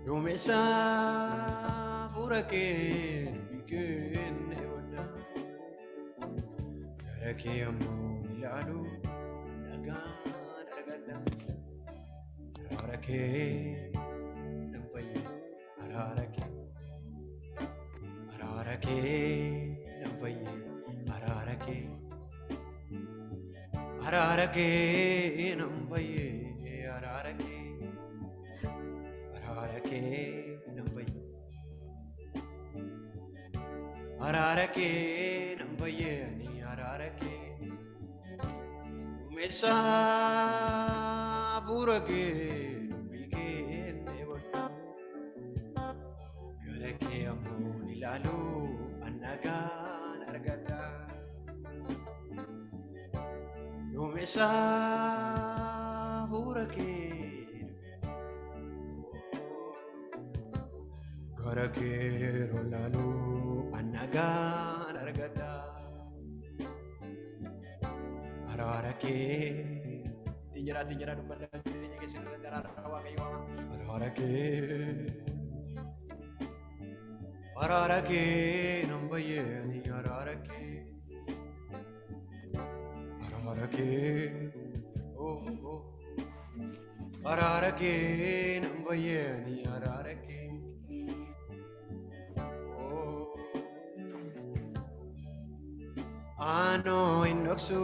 Duumessa fuula kee biqilne wada gara kee ammoo ilaalu nagaan argadha. Araara kee nan fayyada araara kee nan fayyada araara kee nan fayyada araara kee. Ararake nambayeni ararake umesa burake nubike nebota garake amon ilalu annagan argata umesa burake garake rolalu annagan argata araara kee tinjara dubbadha jireenya keessatti irratti araara waaqayyo araara kee nan fayyani araara kee araara kee nan fayyani araara kee. Ano indoksu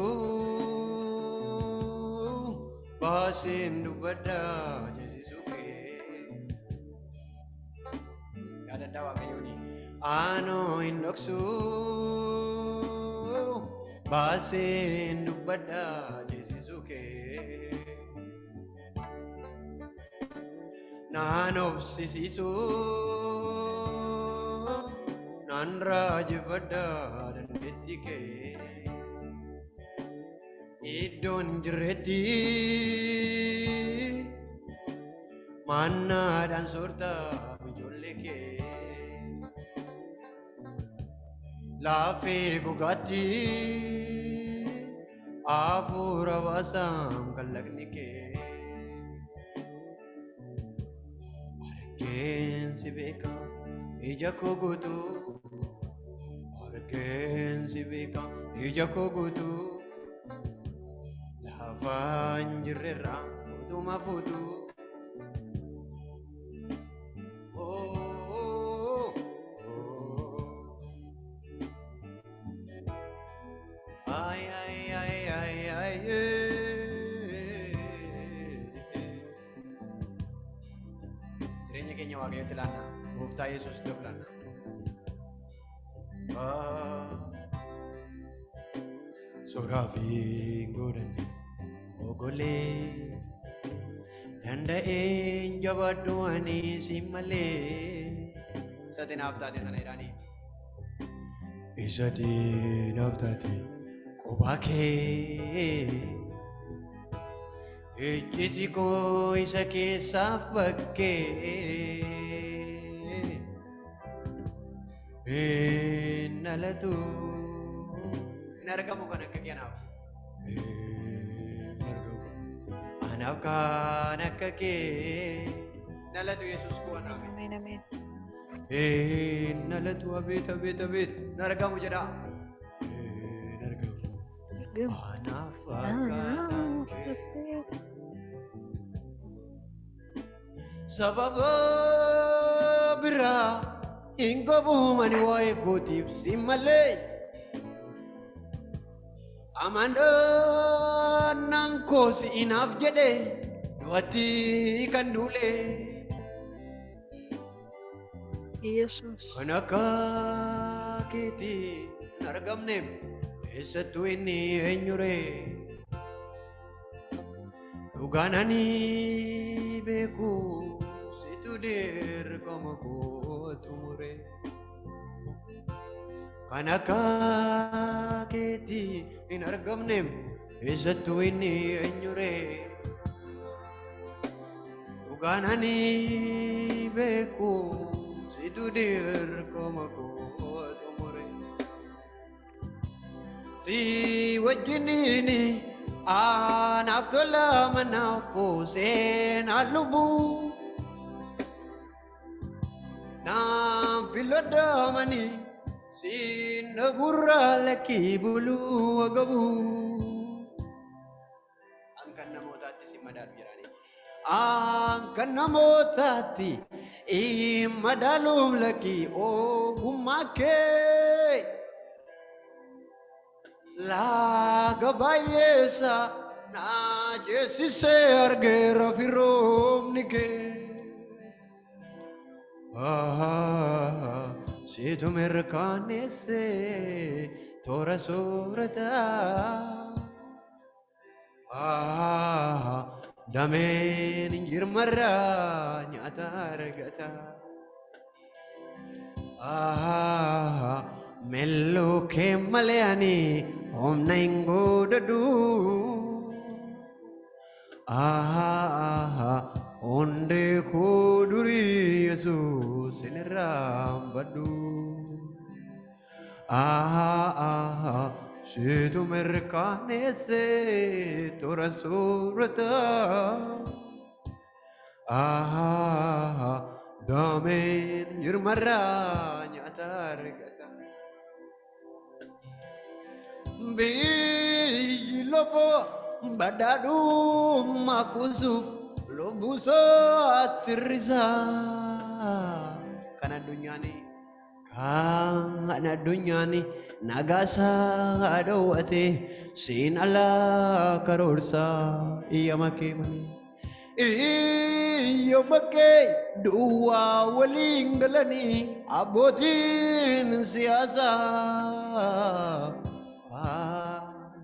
basin dubada Jesuke kada dawa kayo ni ano indoksu basin dubada Jesuke nanob sisisu nanraj vada dan betike idon jereti mana dan surta menjoleke lafe gugati afura wasam kalagnike arken sibeka ijako gutu arken sibeka ijako gutu Vanjirera utuma futu ay jireenya keenya waaqayyotti laanna gooftaa Yesuus dablanna sooraafi godhanne Ogole danda'een jabaadhu ani si malee isatti naaf taate sana jedhanii isatti naaf taate kophaa kee ejjiti koo isa keessaaf bakkee hin dhalatu hin argamu kan akka keenaaf. Nafkan akka kee nalatu Yesus ku aname. Amin amin. Nalatu abet nargamu jedha. Nargamu. Anafakatan kee. Sababa bira ingobu mani wae kutip simale. Amanda nangko si inaf jede duati kan dule Yesus anaka kiti nargamnem esatu ini enyure duganani beku situ dir komaku tumure kanaka kiti in argamnem isatu ini enyure uganani beku situ dir komaku tumure si wajinini anaftola manafu sen alubu filadamani sinna burra laki bulu agabu angkan namootatti si madaalu jirani angkan namootatti madaalum laki ogummaa kee laga baay'eessa naa jeessisee argeera firoomni kee situ mirkaneesse toora soorataa dameen injirmarraa nyaata argata melloo kee malee ani humna hin godhadhu ondee koo durii Yesuus hin irraanfadhu situ mirkaneesse toora soorataa dameen injirmarraa nyaata argata biyyi lafoo badhaadhummaa kuusuuf lubbuusaatti hir'isaa kan addunyaani nagaasaa dhoowwate siin alaa karoorsaa iyyama kee malee iyyama kee duwwaa waliin galanii abbootiin siyaasaa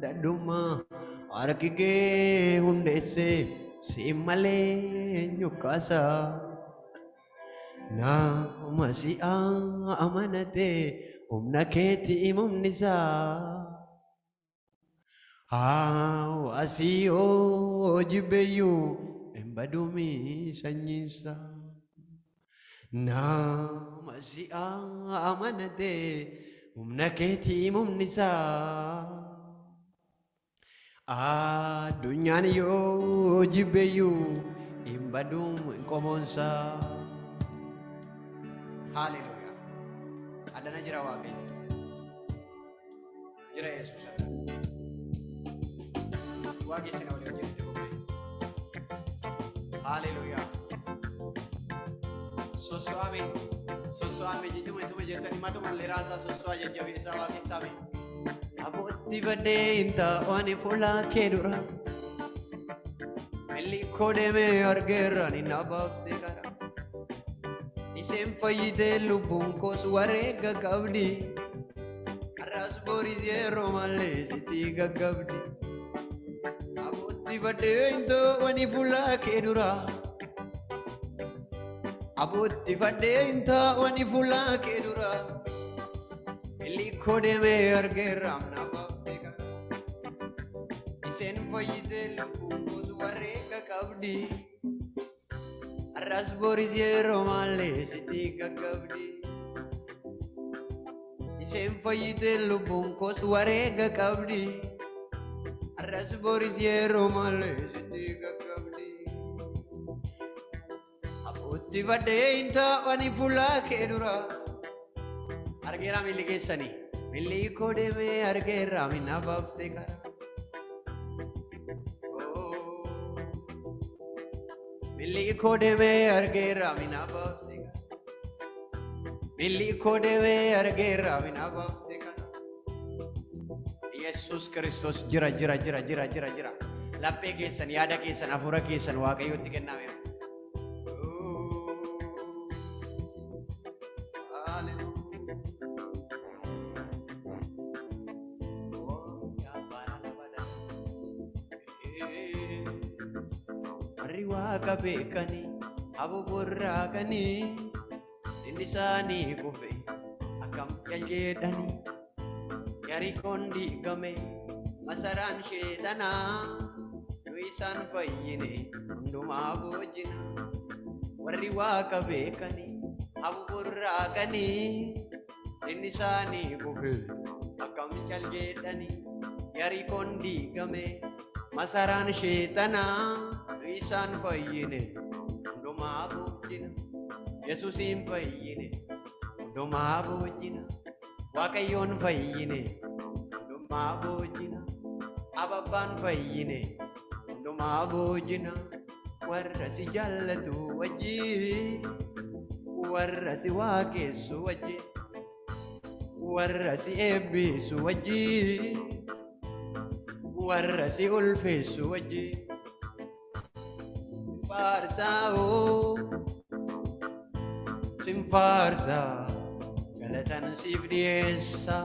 dadhummaa harki kee hundeessee siin malee nyukkaasaa nama si amanatee humna keetii mumnisaa hawaasii yoo jibbeeyyuu hin baduumi sanyiinsaa nama si amanatee humna keetii mumnisaa addunyaan yoo jibbeeyyuu hin baduum hin qomoonsaa haleluuyaa adana jira waaqayyo jira Yesuus waaqessina walii hojjette bobbee haleluuyaa sossoame jijjuma jettanii matumallee raasaa sossoa jajjabeessaa waaqessaame abbootti baddee hin taa'ani fuula kee dura melli koo deemee argeerra ni nabaaftee kara iseen fayyitee lubbuun koos wareega qabdi har'as boris yeroo mallee sitti gaggabdi abbootti baddee hin taa'ani fuula kee dura abbootti baddee hin taa'ani fuula kee dura Elikko deemee argeerra amna baaftee kara iseen fayyitee lubbuun koos wareega qabdi har'as boris yeroo mallee sitti gaggabdi iseen fayyitee lubbuun koos wareega qabdi har'as boris yeroo mallee sitti gaggabdi abbootti baddee hin taa'ani fuula kee dura argeera milli keessanii milli koo deemee argeera minna baaftee kara milli koo deemee argeera minna baaftee kara milli koo deemee argeera minna baaftee kara Yesuus Kiristoos jira laphee keessan yaada keessan hafuura keessan waaqayyotti kenname Waaqa beekanii abuburraaqanii inni isaanii kufe akkam jaljedhanii Yerikoon diigame masaraan sheexanaa nu isaan fayyine hundumaa boojina warri waaqa beekanii abuburraaqanii inni isaanii kufe akkam jaljedhanii Yerikoon diigame masaraan sheexanaa isaan fayyine hundumaa boojina Yesuusiin fayyine hundumaa boojina waaqayyoon fayyine hundumaa boojina ababbaan fayyine hundumaa boojina warra si jaallatu wajjin warra si waaqessu wajjin warra si eebbisu wajjin warra si ulfeessu wajjin Simfarsa galatan siif dhiyeessa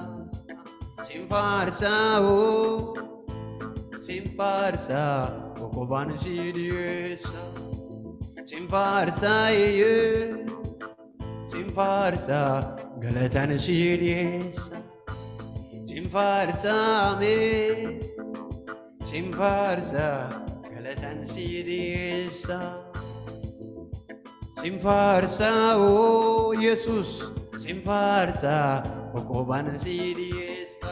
Simfarsa kokobaan si dhiyeessa Simfarsa galatan si dhiyeessa Simfarsa galatan si dhiyeessa Simfarsa oh Jesus Simfarsa kokobaan si dhiyeessa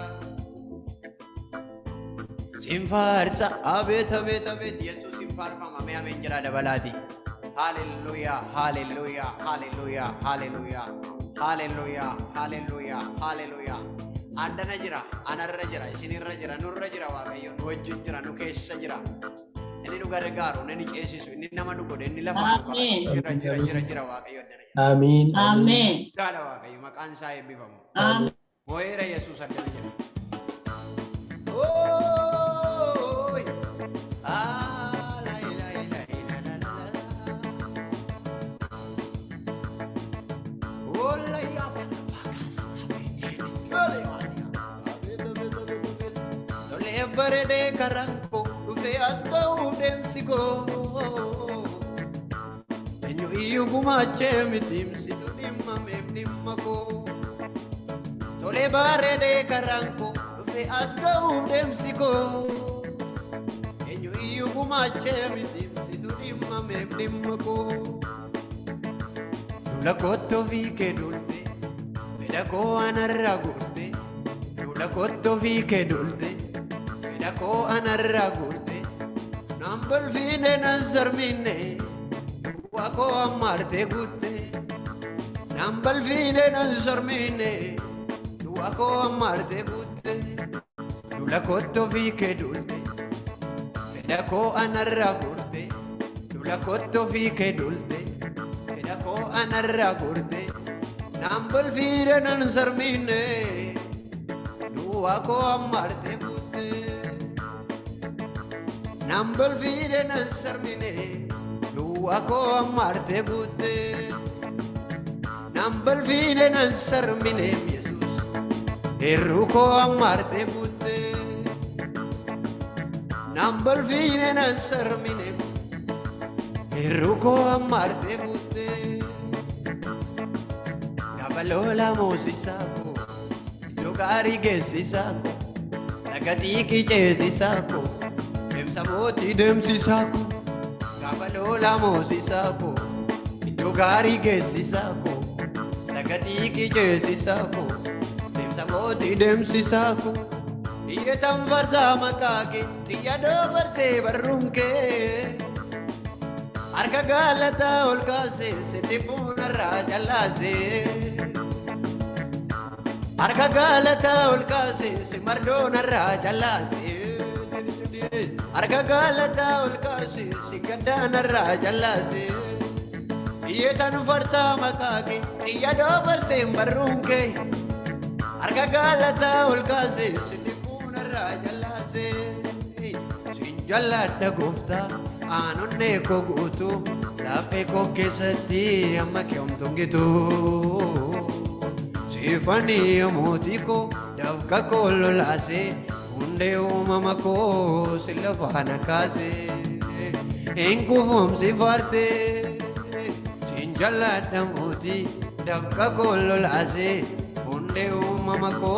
Simfarsa abet Jesus simfarfama mee ameen jira dabalaati Hallelujah hallelujah hallelujah hallelujah hallelujah hallelujah hallelujah Andana jira anarra jira isinirra jira nurra jira waaqayyo nu wajjin jira nu keessa jira inni nu gargaaru inni ceesisu inni nama nu godhe inni lafa nu qaba jira waaqayyo addana jira Amin Amen. Taala waaqayyo maqaan isaa eebbifamu Amen. Mo'eera Yesuus addana jira Barede karanko dufe asgau demsiko enyo iyu gumache mitimsi to dimma memnimmako tole barede karanko dufe asgau demsiko enyo iyu gumache mitimsi to dimma memnimmako dula kotto vike dulte vedako anarra gurde dula kotto vike dulte Dako anarra gurde nambal fine nazar minne wako amarte gutte nambal fine nazar minne wako amarte gutte dula kotto vike dulte dako anarra gurde dula kotto vike dulte dako anarra gurde nambal fine nazar minne wako amarte gutte Nambal fide nasarmine duako amarte gutte Nambal fide nasarmine Jesus Eruko amarte gutte Nambal fide nasarmine Eruko amarte gutte Gabalola mosisako Lugari gesisako Lagatiki chesisako Samoti demsisako Gabalola mosisako Idogari gesisako Lagatiki jesisako Samoti demsisako Iye tamvarsa makake Tiya dobarse barrunke Arka galata olkase Setipuna rajalase Arka galata olkase Semardona rajalase Arga galata ulkasi sikandana rajalase Ietan farsa makake iya dobar sembarunke Arga galata ulkasi sinifuna rajalase Sinjalata gufta anonne ko gutu lape ko kesati amma kyomtungitu Sifani amotiko davka kololase Unde umamako silafana kaze Enkufum si farse Chinjala damuti Davka kollo lase Unde umamako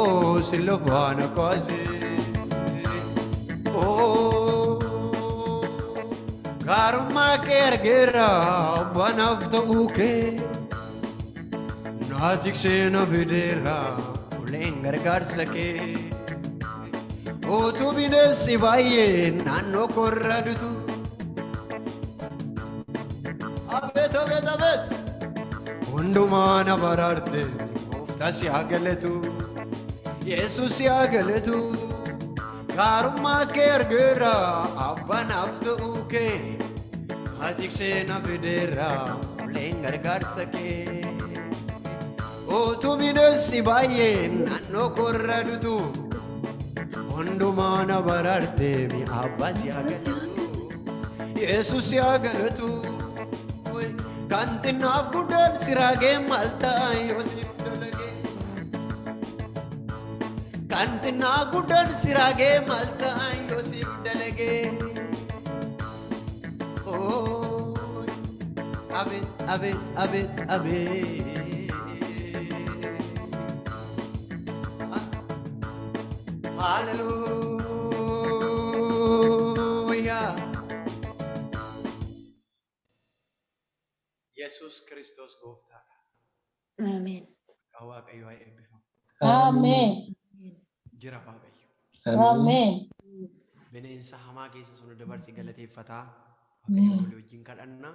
silafana kaze Oh Karma kergera Banafta uke Natik se na videra Ulengar garsake O tu binesi baie nanno corradutu abet Undumana bararte Gooftaa si haa galatu Yesuus si haa galatu gaarummaa kee argeera abbanaaf ta'uu kee atiksee na fideera uleen gargaarsa kee utuu bineensi baay'een naannoo korra dutu hundumaa na baraarte mi abbaa si haa galatu Yesuus si haa galatu kan xinnaaf guddaan siraagee maal ta'a yoosif dalage kan xinnaa guddaan siraagee maal ta'a yoosif dalage abet abet abet abet hallelujah Yesus Kristus gooftaadha. Ameen. Waaqayyo haa eebbifamu. Ameen. Jira Waaqayyo. Ameen. Bineensa hamaa keessa sun dabarsi galateeffataa. Waaqayyo wajjin kadhanna.